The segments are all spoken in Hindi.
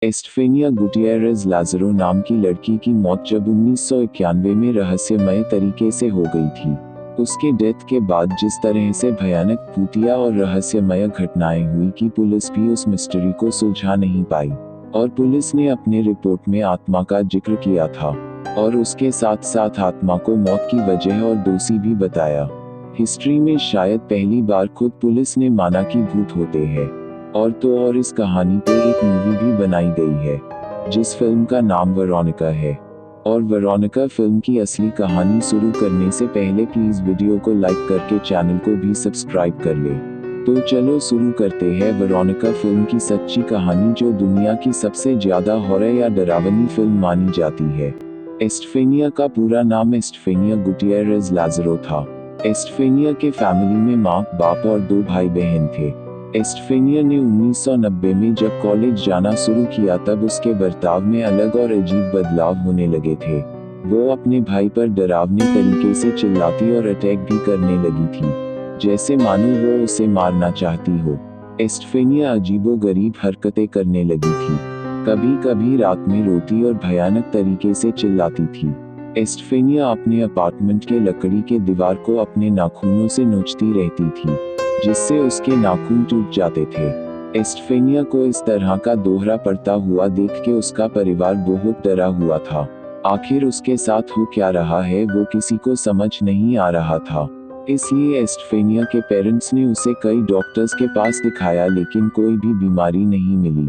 एस्टफेनिया गुटिएरेज़ लाज़ारो नाम की लड़की की मौत जब 1991 में रहस्यमय तरीके से हो गई थी। उसके डेथ के बाद जिस तरह से भयानक भूतिया और रहस्यमय घटनाएं हुई कि पुलिस भी उस मिस्ट्री को सुलझा नहीं पाई, और पुलिस ने अपने रिपोर्ट में आत्मा का जिक्र किया था और उसके साथ साथ आत्मा को मौत की वजह और दोषी भी बताया। हिस्ट्री में शायद पहली बार खुद पुलिस ने माना कि भूत होते हैं। और इस कहानी पे एक मूवी भी बनाई गई है जिस फिल्म का नाम वेरोनिका है। और वेरोनिका फिल्म की असली कहानी शुरू करने से पहले प्लीज वीडियो को लाइक करके चैनल को भी सब्सक्राइब कर ले। तो चलो शुरू करते हैं वेरोनिका फिल्म की सच्ची कहानी, जो दुनिया की सबसे ज्यादा हॉरर या डरावनी फिल्म मानी जाती है। एस्टफेनिया का पूरा नाम एस्टफेनिया गुटिएरेज़ लाज़ारो था। एस्टफेनिया के फैमिली में माँ, बाप और 2 भाई बहन थे। एस्टफेनिया ने 1990 में जब कॉलेज जाना शुरू किया तब उसके बर्ताव में अलग और अजीब बदलाव होने लगे थे। वो अपने भाई पर डरावने तरीके से चिल्लाती और अटैक भी करने लगी थी, जैसे मानो वो उसे मारना चाहती हो। एस्टफेनिया अजीबोगरीब हरकतें करने लगी थी, कभी कभी रात में रोती और भयानक तरीके से चिल्लाती थी। एस्टफेनिया अपने अपार्टमेंट के लकड़ी के दीवार को अपने नाखूनों से नोचती रहती थी, जिससे उसके नाखून टूट जाते थे। एस्टफेनिया को इस तरह का दोहरा पड़ता हुआ देख के उसका परिवार बहुत डरा हुआ था। आखिर उसके साथ हो क्या रहा है वो किसी को समझ नहीं आ रहा था। इसलिए एस्टफेनिया के पेरेंट्स ने उसे कई डॉक्टर्स के पास दिखाया, लेकिन कोई भी बीमारी नहीं मिली।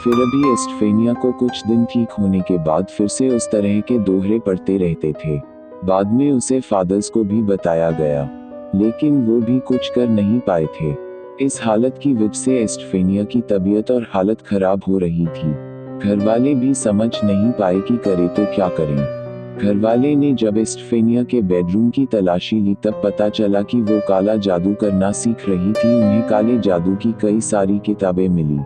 फिर अभी एस्टफेनिया को कुछ दिन ठीक होने के बाद फिर से उस तरह के दोहरे पड़ते रहते थे। बाद में उसे फादर्स को भी बताया गया, लेकिन वो भी कुछ कर नहीं पाए थे। इस हालत की वजह से एस्टफेनिया की तबीयत और हालत खराब हो रही थी। घरवाले भी समझ नहीं पाए कि करे तो क्या करें। घरवाले ने जब एस्टफेनिया के बेडरूम की तलाशी ली तब पता चला कि वो काला जादू करना सीख रही थी। उन्हें काले जादू की कई सारी किताबें मिली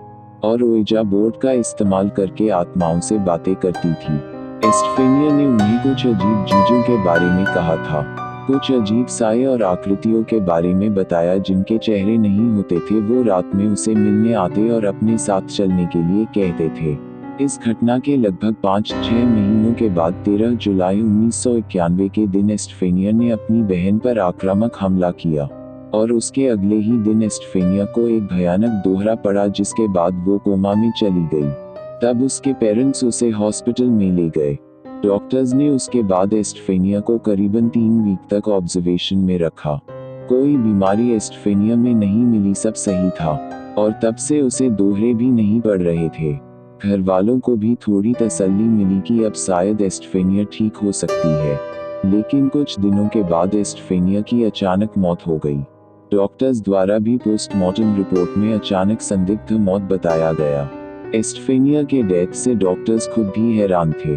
और ओइजा बोर्ड का इस्तेमाल करके आत्माओं से बातें करती थी। एस्टफेनिया ने उन्हें कुछ अजीब चीजों के बारे में कहा था, कुछ अजीब साए और आकृतियों के बारे में बताया जिनके चेहरे नहीं होते थे। वो रात में उसे मिलने आते और अपने साथ चलने के लिए कहते थे। इस घटना के लगभग 5-6 महीनों के बाद 13 जुलाई 1991 के दिन एस्टफेनिया ने अपनी बहन पर आक्रामक हमला किया और उसके अगले ही दिन एस्टफेनिया को एक भयानक दोहरा पड़ा, जिसके बाद वो कोमा में चली गई। तब उसके पेरेंट्स उसे हॉस्पिटल में ले गए। डॉक्टर्स ने उसके बाद एस्टफेनिया को करीबन 3 वीक तक ऑब्जर्वेशन में रखा। कोई बीमारी एस्टफेनिया में नहीं मिली, सब सही था और तब से उसे दोहरे भी नहीं पड़ रहे थे। घर वालों को भी थोड़ी तसल्ली मिली कि अब शायद एस्टफेनिया ठीक हो सकती है, लेकिन कुछ दिनों के बाद एस्टफेनिया की अचानक मौत हो गई। डॉक्टर्स द्वारा भी पोस्टमार्टम रिपोर्ट में अचानक संदिग्ध मौत बताया गया। एस्टफेनिया के डेथ से डॉक्टर्स खुद भी हैरान थे,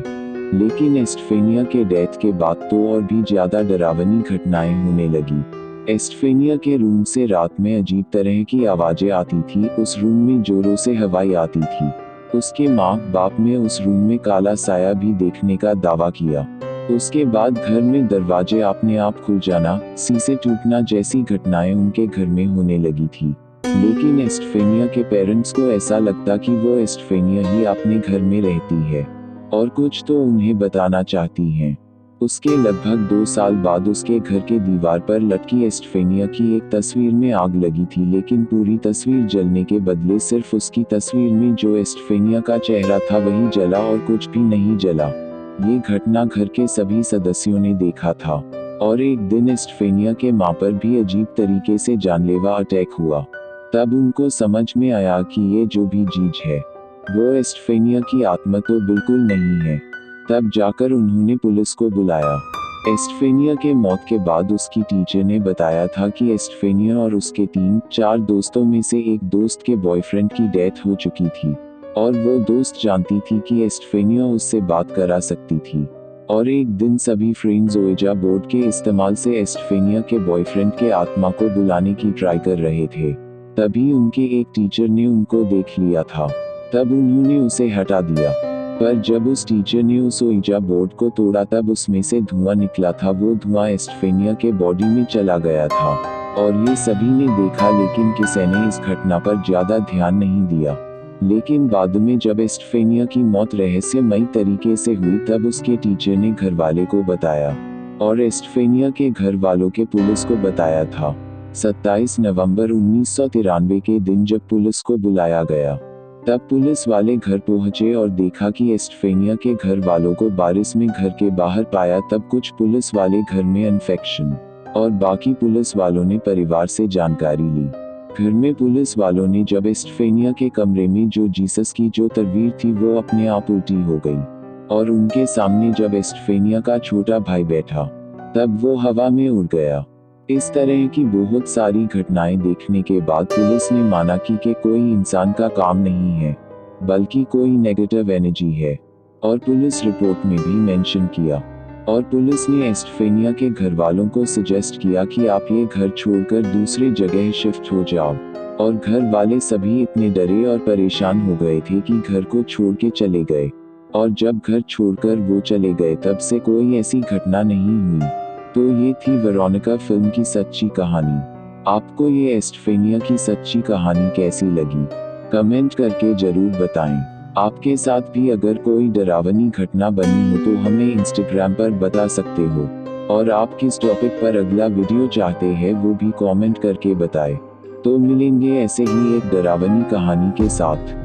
लेकिन एस्टफेनिया के डेथ के बाद तो और भी ज्यादा डरावनी घटनाएं होने लगी। एस्टफेनिया के रूम से रात में अजीब तरह की आवाजें आती थी। उस रूम में जोरों से हवाएं आती थी। उसके माँ बाप ने उस रूम में काला साया भी देखने का दावा किया। उसके बाद घर में दरवाजे अपने आप खुल जाना, शीशे टूटना जैसी घटनाएं उनके घर में होने लगी थी। लेकिन एस्टफेनिया के पेरेंट्स को ऐसा लगता कि वो एस्टफेनिया ही अपने घर में रहती है और कुछ तो उन्हें बताना चाहती हैं। उसके लगभग 2 साल बाद उसके घर के दीवार पर लटकी एस्टफेनिया की एक तस्वीर में आग लगी थी, लेकिन पूरी तस्वीर जलने के बदले सिर्फ उसकी तस्वीर में जो एस्टफेनिया का चेहरा था वही जला और कुछ भी नहीं जला। ये घटना घर के सभी सदस्यों ने देखा था और एक दिन एस्टफेनिया के माँ पर भी अजीब तरीके से जानलेवा अटैक हुआ। तब उनको समझ में आया कि ये जो भी चीज है वो एस्टफेनिया की आत्मा तो बिल्कुल नहीं है। तब जाकर उन्होंने पुलिस को बुलाया। एस्टफेनिया के मौत के बाद उसकी टीचर ने बताया था कि एस्टफेनिया और उसके 3-4 दोस्तों में से एक दोस्त के बॉयफ्रेंड की डेथ हो चुकी थी और वो दोस्त जानती थी कि एस्टफेनिया उससे बात करा सकती थी। और एक दिन सभी फ्रेंड्स ओइजा बोर्ड के इस्तेमाल से एस्टफेनिया के बॉयफ्रेंड के आत्मा को बुलाने की ट्राई कर रहे थे। तभी उनके एक टीचर ने उनको देख लिया था। तब उन्होंने उसे हटा दिया, पर जब उस टीचर ने उस ओइजा बोर्ड को तोड़ा तब उसमें से धुआं निकला था। वो धुआं एस्टफेनिया के बॉडी में चला गया था और ये सभी ने देखा, लेकिन किसी ने इस घटना पर ज्यादा ध्यान नहीं दिया। लेकिन बाद में जब एस्टफेनिया की मौत रहस्यमयी तरीके से हुई तब उसके टीचर ने घरवाले को बताया और एस्टफेनिया के घर वालों के पुलिस को बताया था। 27 नवंबर 1993 के दिन जब पुलिस को बुलाया गया तब पुलिस वाले घर पहुंचे और देखा कि एस्टफेनिया के घर वालों को बारिश में घर के बाहर पाया। तब कुछ पुलिस वाले घर में इन्फेक्शन और बाकी पुलिस वालों ने परिवार से जानकारी ली। घर में पुलिस वालों ने जब एस्टफेनिया के कमरे में जो जीसस की जो तस्वीर थी वो अपने आप उल्टी हो गई और उनके सामने जब एस्टफेनिया का छोटा भाई बैठा तब वो हवा में उड़ गया। इस तरह की बहुत सारी घटनाएं देखने के बाद पुलिस ने माना कि कोई इंसान का काम नहीं है बल्कि कोई नेगेटिव एनर्जी है और पुलिस रिपोर्ट में भी मेंशन किया। और पुलिस ने एस्टफेनिया के घर वालों को सजेस्ट किया कि आप ये घर छोड़कर दूसरी जगह शिफ्ट हो जाओ और घर वाले सभी इतने डरे और परेशान हो गए थे कि घर को छोड़ के चले गए। और जब घर छोड़कर वो चले गए तब से कोई ऐसी घटना नहीं हुई। तो ये थी वेरोनिका फिल्म की सच्ची कहानी। आपको ये एस्टफेनिया की सच्ची कहानी कैसी लगी कमेंट करके जरूर बताएं। आपके साथ भी अगर कोई डरावनी घटना बनी हो तो हमें इंस्टाग्राम पर बता सकते हो और आप किस टॉपिक पर अगला वीडियो चाहते हैं वो भी कमेंट करके बताएं। तो मिलेंगे ऐसे ही एक डरावनी कहानी के साथ।